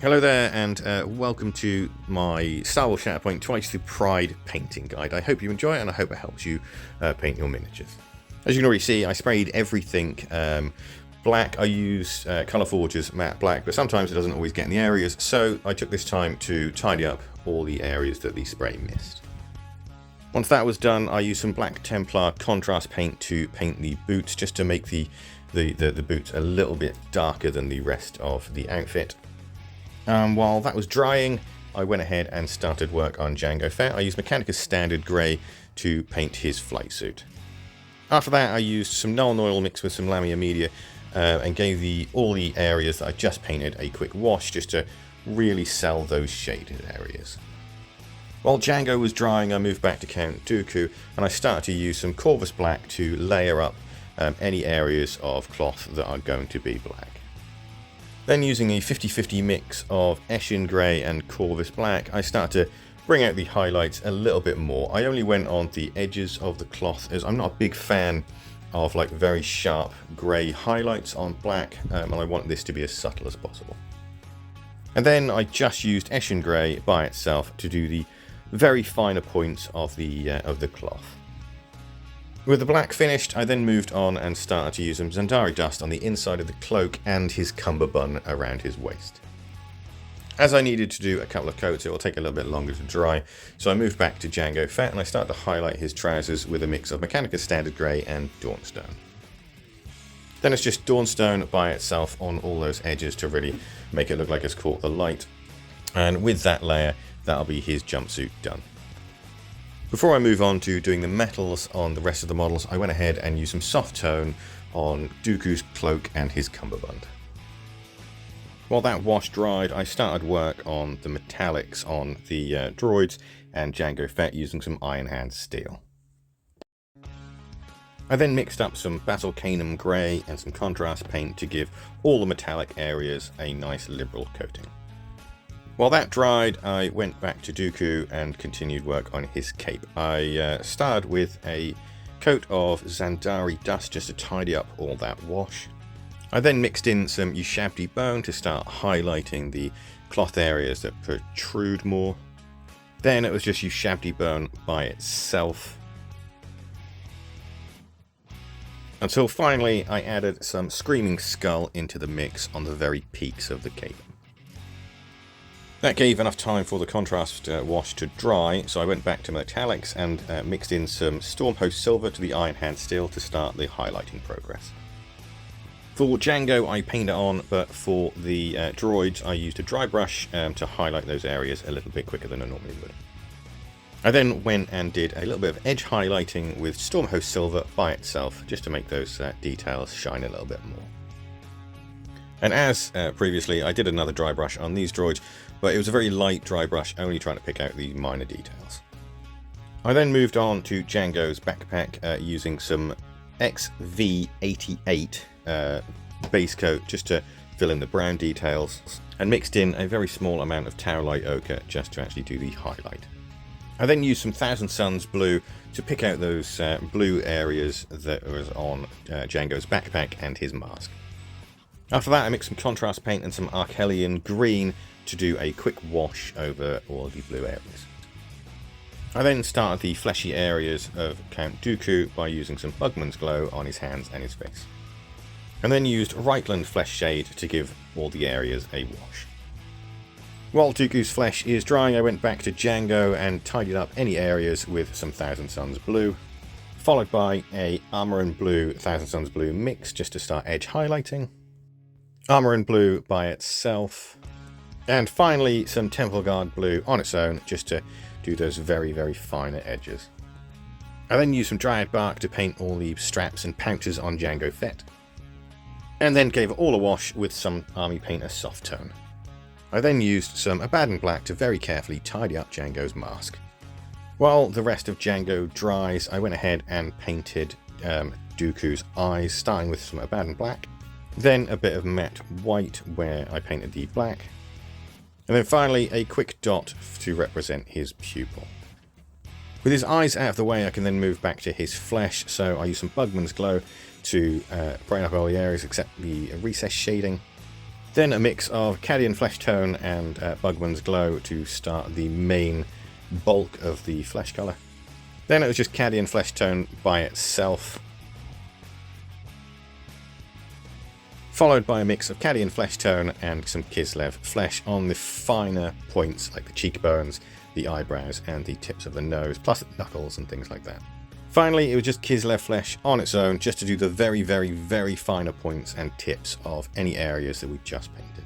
Hello there, and welcome to my Star Wars Shatterpoint Twice the Pride painting guide. I hope you enjoy it, and I hope it helps you paint your miniatures. As you can already see, I sprayed everything black. I use Colour Forge's matte black, but sometimes it doesn't always get in the areas, so I took this time to tidy up all the areas that the spray missed. Once that was done, I used some Black Templar contrast paint to paint the boots, just to make the boots a little bit darker than the rest of the outfit. While that was drying, I went ahead and started work on Jango Fett. I used Mechanicus Standard Grey to paint his flight suit. After that, I used some Null Oil mixed with some Lamia Media and gave all the areas that I just painted a quick wash, just to really sell those shaded areas. While Jango was drying, I moved back to Count Dooku, and I started to use some Corvus Black to layer up any areas of cloth that are going to be black. Then, using a 50-50 mix of Eshin Grey and Corvus Black, I started to bring out the highlights a little bit more. I only went on the edges of the cloth, as I'm not a big fan of like very sharp grey highlights on black, and I want this to be as subtle as possible. And then I just used Eshin Grey by itself to do the very finer points of the cloth. With the black finished, I then moved on and started to use some Zandari dust on the inside of the cloak and his cummerbund around his waist. As I needed to do a couple of coats, it will take a little bit longer to dry, so I moved back to Jango Fett and I started to highlight his trousers with a mix of Mechanicus Standard Grey and Dawnstone. Then it's just Dawnstone by itself on all those edges to really make it look like it's caught the light. And with that layer, that'll be his jumpsuit done. Before I move on to doing the metals on the rest of the models, I went ahead and used some soft tone on Dooku's cloak and his cummerbund. While that wash dried, I started work on the metallics on the droids and Jango Fett using some Iron Hand steel. I then mixed up some Basil Canum Grey and some contrast paint to give all the metallic areas a nice liberal coating. While that dried, I went back to Dooku and continued work on his cape. I started with a coat of Zandari dust just to tidy up all that wash. I then mixed in some Ushabti bone to start highlighting the cloth areas that protrude more. Then it was just Ushabti bone by itself. Until finally I added some Screaming Skull into the mix on the very peaks of the cape. That gave enough time for the contrast wash to dry, so I went back to metallics and mixed in some Stormhost Silver to the Iron Hand Steel to start the highlighting progress. For Jango I painted it on, but for the droids I used a dry brush to highlight those areas a little bit quicker than I normally would. I then went and did a little bit of edge highlighting with Stormhost Silver by itself, just to make those details shine a little bit more. And as previously, I did another dry brush on these droids, but it was a very light dry brush, only trying to pick out the minor details. I then moved on to Jango's backpack using some XV88 base coat just to fill in the brown details, and mixed in a very small amount of Tower Light Ochre just to actually do the highlight. I then used some Thousand Suns blue to pick out those blue areas that was on Jango's backpack and his mask. After that I mixed some contrast paint and some Archelian green to do a quick wash over all the blue areas. I then started the fleshy areas of Count Dooku by using some Bugman's Glow on his hands and his face. And then used Reikland Flesh Shade to give all the areas a wash. While Dooku's flesh is drying, I went back to Jango and tidied up any areas with some Thousand Suns blue, followed by a Armor and Blue Thousand Suns blue mix just to start edge highlighting, Armor and Blue by itself, and finally some Temple Guard blue on its own just to do those very, very finer edges. I then used some Dryad Bark to paint all the straps and pouches on Jango Fett, and then gave it all a wash with some Army Painter soft tone. I then used some Abaddon Black to very carefully tidy up Jango's mask. While the rest of Jango dries, I went ahead and painted Dooku's eyes, starting with some Abaddon Black, then a bit of matte white where I painted the black, and then finally a quick dot to represent his pupil. With his eyes out of the way, I can then move back to his flesh, so I use some Bugman's Glow to brighten up all the areas except the recess shading. Then a mix of Cadian Flesh Tone and Bugman's Glow to start the main bulk of the flesh colour. Then it was just Cadian Flesh Tone by itself, followed by a mix of Cadian Flesh Tone and some Kislev Flesh on the finer points like the cheekbones, the eyebrows and the tips of the nose, plus the knuckles and things like that. Finally, it was just Kislev Flesh on its own, just to do the very, very, very finer points and tips of any areas that we just painted.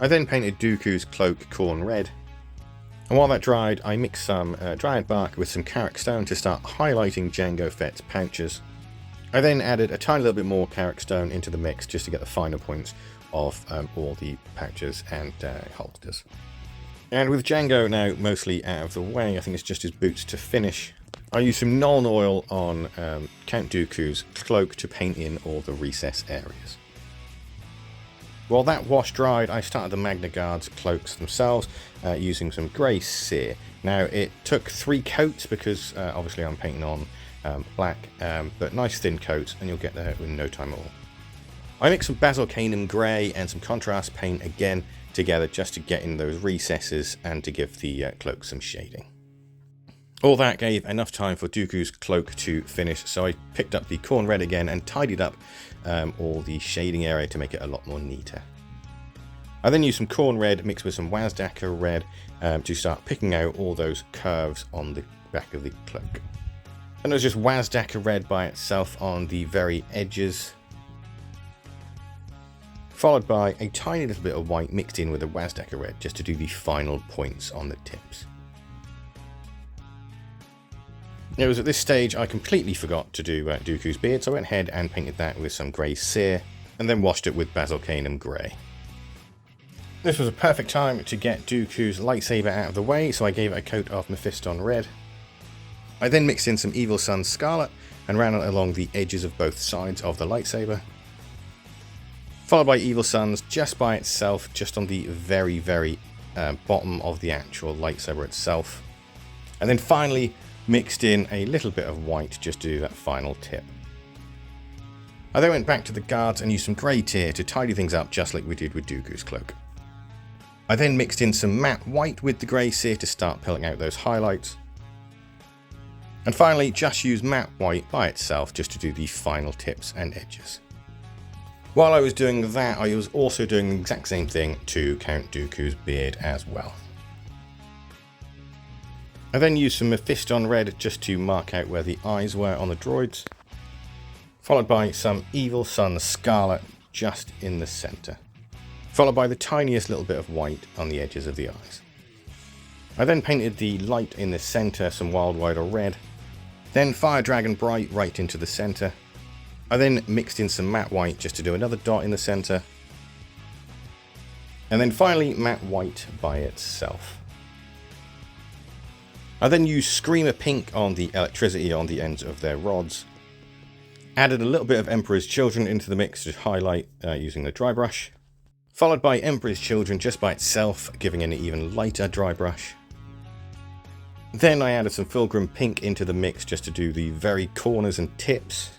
I then painted Dooku's cloak corn red, and while that dried, I mixed some Dryad bark with some Karak stone to start highlighting Jango Fett's pouches. I then added a tiny little bit more Karak stone into the mix just to get the finer points of all the pouches and holsters. And with Jango now mostly out of the way, I think it's just his boots to finish. I used some Nuln oil on Count Dooku's cloak to paint in all the recess areas. While that wash dried, I started the Magna Guard's cloaks themselves using some grey cere. Now it took 3 coats because obviously I'm painting on black, but nice thin coats, and you'll get there in no time at all. I mixed some Basil Canum grey and some contrast paint again together just to get in those recesses and to give the cloak some shading. All that gave enough time for Dooku's cloak to finish, so I picked up the corn red again and tidied up all the shading area to make it a lot more neater. I then used some corn red mixed with some Wazdaka red to start picking out all those curves on the back of the cloak. And it was just Wazdaka red by itself on the very edges, followed by a tiny little bit of white mixed in with the Wazdaka red just to do the final points on the tips. It was at this stage I completely forgot to do Dooku's beard, so I went ahead and painted that with some grey cere, and then washed it with Basil Canum grey. This was a perfect time to get Dooku's lightsaber out of the way, so I gave it a coat of Mephiston red. I then mixed in some Evil Sun's Scarlet and ran it along the edges of both sides of the lightsaber, followed by Evil Sun's just by itself, just on the very, very bottom of the actual lightsaber itself, and then finally mixed in a little bit of white just to do that final tip. I then went back to the guards and used some grey cere to tidy things up just like we did with Dooku's cloak. I then mixed in some matte white with the grey cere to start pulling out those highlights. And finally, just use matte white by itself just to do the final tips and edges. While I was doing that, I was also doing the exact same thing to Count Dooku's beard as well. I then used some Mephiston red just to mark out where the eyes were on the droids, followed by some Evil Sun's Scarlet just in the centre, followed by the tiniest little bit of white on the edges of the eyes. I then painted the light in the centre some Wild Rider red, then Fire Dragon Bright right into the centre. I then mixed in some matte white just to do another dot in the centre, and then finally matte white by itself. I then used Screamer Pink on the electricity on the ends of their rods, added a little bit of Emperor's Children into the mix to highlight using the dry brush, followed by Emperor's Children just by itself, giving an even lighter dry brush. Then I added some Fulgrim Pink into the mix just to do the very corners and tips,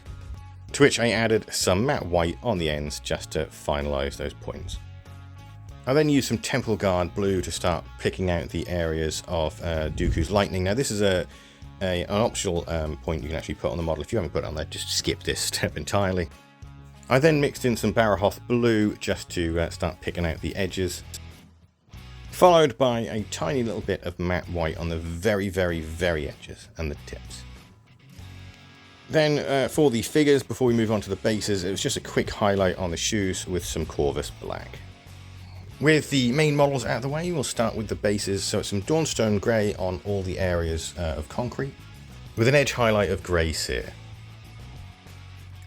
to which I added some matte white on the ends just to finalise those points. I then used some Temple Guard blue to start picking out the areas of Dooku's lightning. Now this is an optional point you can actually put on the model. If you haven't put it on there, just skip this step entirely. I then mixed in some Barahoth blue just to start picking out the edges, followed by a tiny little bit of matte white on the very, very, very edges and the tips. Then for the figures, before we move on to the bases, it was just a quick highlight on the shoes with some Corvus black. With the main models out of the way, we'll start with the bases. So it's some Dawnstone grey on all the areas of concrete, with an edge highlight of grey cere.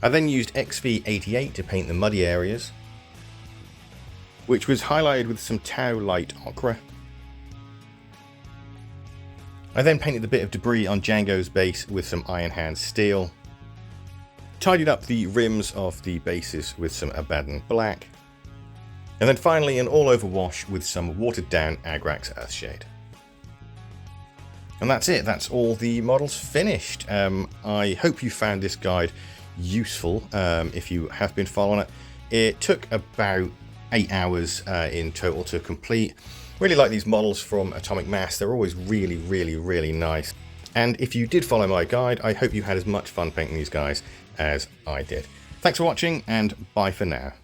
I then used XV88 to paint the muddy areas, which was highlighted with some Tau Light Ochre. I then painted the bit of debris on Jango's base with some Iron Hand Steel, tidied up the rims of the bases with some Abaddon Black, and then finally an all-over wash with some watered down Agrax Earthshade. And that's it, that's all the models finished. I hope you found this guide useful if you have been following it. It took about 8 hours in total to complete. Really like these models from Atomic Mass. They're always really, really, really nice. And if you did follow my guide, I hope you had as much fun painting these guys as I did. Thanks for watching, and bye for now.